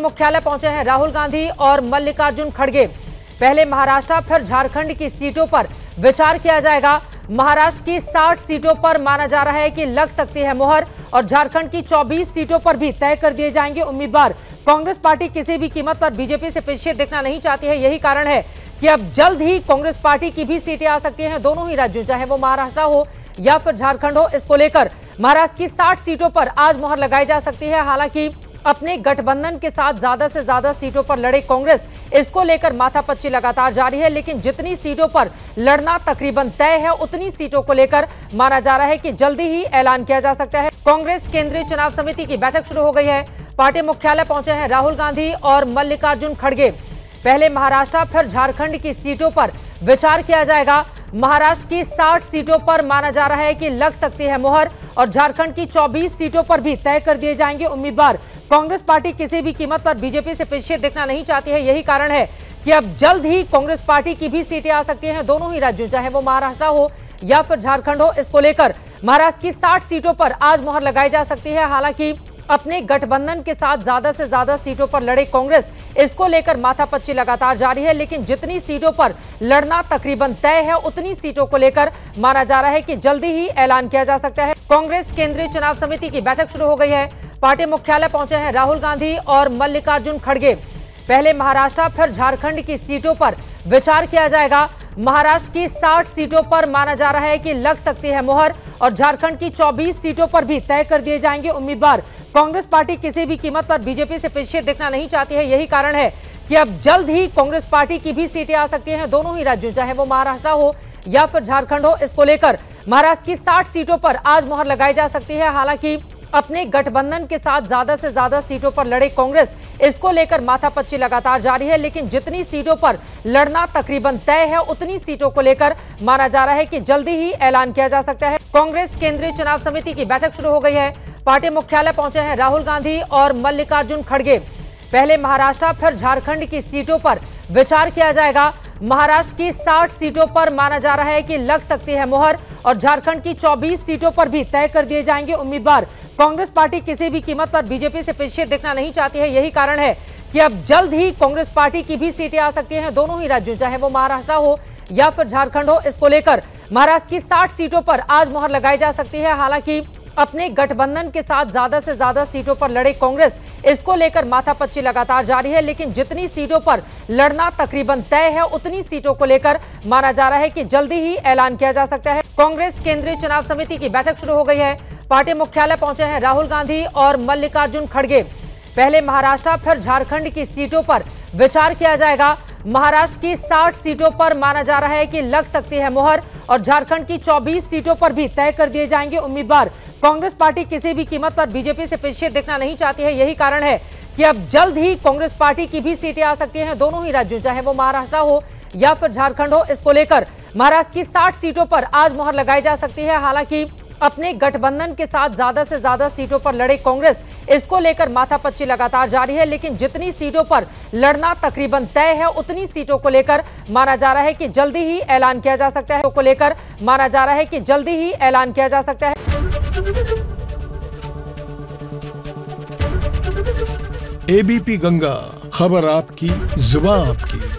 मुख्यालय पहुंचे हैं राहुल गांधी और मल्लिकार्जुन खड़गे। पहले महाराष्ट्र फिर झारखंड की सीटों पर विचार किया जाएगा। महाराष्ट्र की 60 सीटों पर माना जा रहा है कि लग सकती है मुहर और झारखंड की 24 सीटों पर भी तय कर दिए जाएंगे उम्मीदवार। कांग्रेस पार्टी किसी भी कीमत पर बीजेपी से पीछे देखना नहीं चाहती है। यही कारण है कि अब जल्द ही कांग्रेस पार्टी की भी सीटें आ सकती हैं दोनों ही राज्यों, चाहे वो महाराष्ट्र हो या फिर झारखंड हो। इसको लेकर महाराष्ट्र की 60 सीटों पर आज मुहर लगाई जा सकती है। हालांकि अपने गठबंधन के साथ ज्यादा से ज्यादा सीटों पर लड़े कांग्रेस, इसको लेकर माथापच्ची लगातार जारी है। लेकिन जितनी सीटों पर लड़ना तकरीबन तय है, उतनी सीटों को लेकर माना जा रहा है कि जल्दी ही ऐलान किया जा सकता है। कांग्रेस केंद्रीय चुनाव समिति की बैठक शुरू हो गई है। पार्टी मुख्यालय पहुंचे हैं राहुल गांधी और मल्लिकार्जुन खड़गे। पहले महाराष्ट्र फिर झारखंड की सीटों पर विचार किया जाएगा। महाराष्ट्र की 60 सीटों पर माना जा रहा है कि लग सकती है मुहर और झारखंड की 24 सीटों पर भी तय कर दिए जाएंगे उम्मीदवार। कांग्रेस पार्टी किसी भी कीमत पर बीजेपी से पीछे देखना नहीं चाहती है। यही कारण है कि अब जल्द ही कांग्रेस पार्टी की भी सीटें आ सकती हैं दोनों ही राज्यों, चाहे वो महाराष्ट्र हो या फिर झारखंड हो। इसको लेकर महाराष्ट्र की 60 सीटों पर आज मुहर लगाई जा सकती है। हालांकि अपने गठबंधन के साथ ज्यादा से ज्यादा सीटों पर लड़े कांग्रेस, इसको लेकर माथापच्ची लगातार जारी है। लेकिन जितनी सीटों पर लड़ना तकरीबन तय है, उतनी सीटों को लेकर माना जा रहा है कि जल्दी ही ऐलान किया जा सकता है। कांग्रेस केंद्रीय चुनाव समिति की बैठक शुरू हो गई है। पार्टी मुख्यालय पहुंचे हैं राहुल गांधी और मल्लिकार्जुन खड़गे। पहले महाराष्ट्र फिर झारखंड की सीटों पर विचार किया जाएगा। महाराष्ट्र की 60 सीटों पर माना जा रहा है कि लग सकती है मुहर और झारखंड की 24 सीटों पर भी तय कर दिए जाएंगे उम्मीदवार। कांग्रेस पार्टी किसी भी कीमत पर बीजेपी से पीछे देखना नहीं चाहती है। यही कारण है कि अब जल्द ही कांग्रेस पार्टी की भी सीटें आ सकती हैं दोनों ही राज्यों, चाहे वो महाराष्ट्र हो या फिर झारखंड हो। इसको लेकर महाराष्ट्र की 60 सीटों पर आज मुहर लगाई जा सकती है। हालांकि अपने गठबंधन के साथ ज्यादा से ज्यादा सीटों पर लड़े कांग्रेस, इसको लेकर माथापच्ची लगातार जारी है। लेकिन जितनी सीटों पर लड़ना तकरीबन तय है, उतनी सीटों को लेकर माना जा रहा है कि जल्दी ही ऐलान किया जा सकता है। कांग्रेस केंद्रीय चुनाव समिति की बैठक शुरू हो गई है। पार्टी मुख्यालय पहुंचे हैं राहुल गांधी और मल्लिकार्जुन खड़गे। पहले महाराष्ट्र फिर झारखंड की सीटों पर विचार किया जाएगा। महाराष्ट्र की 60 सीटों पर माना जा रहा है कि लग सकती है मुहर और झारखंड की 24 सीटों पर भी तय कर दिए जाएंगे उम्मीदवार। कांग्रेस पार्टी किसी भी कीमत पर बीजेपी से पीछे देखना नहीं चाहती है। यही कारण है कि अब जल्द ही कांग्रेस पार्टी की भी सीटें आ सकती हैं दोनों ही राज्यों, चाहे वो महाराष्ट्र हो या फिर झारखंड हो। इसको लेकर महाराष्ट्र की 60 सीटों पर आज मुहर लगाई जा सकती है। हालांकि अपने गठबंधन के साथ ज्यादा से ज्यादा सीटों पर लड़े कांग्रेस, इसको लेकर माथापच्ची लगातार जारी है। लेकिन जितनी सीटों पर लड़ना तकरीबन तय है, उतनी सीटों को लेकर माना जा रहा है कि जल्दी ही ऐलान किया जा सकता है। कांग्रेस केंद्रीय चुनाव समिति की बैठक शुरू हो गई है। पार्टी मुख्यालय पहुंचे हैं राहुल गांधी और मल्लिकार्जुन खड़गे। पहले महाराष्ट्र फिर झारखंड की सीटों पर विचार किया जाएगा। महाराष्ट्र की 60 सीटों पर माना जा रहा है कि लग सकती है मुहर और झारखंड की 24 सीटों पर भी तय कर दिए जाएंगे उम्मीदवार। कांग्रेस पार्टी किसी भी कीमत पर बीजेपी से पीछे देखना नहीं चाहती है। यही कारण है कि अब जल्द ही कांग्रेस पार्टी की भी सीटें आ सकती हैं दोनों ही राज्यों, चाहे वो महाराष्ट्र हो या फिर झारखंड हो। इसको लेकर महाराष्ट्र की 60 सीटों पर आज मुहर लगाई जा सकती है। हालांकि अपने गठबंधन के साथ ज्यादा से ज्यादा सीटों पर लड़े कांग्रेस, इसको लेकर माथापच्ची लगातार जारी है। लेकिन जितनी सीटों पर लड़ना तकरीबन तय है, उतनी सीटों को लेकर माना जा रहा है कि जल्दी ही ऐलान किया जा सकता है। को लेकर माना जा रहा है कि जल्दी ही ऐलान किया जा सकता है। एबीपी गंगा, खबर आपकी, जुबान आपकी।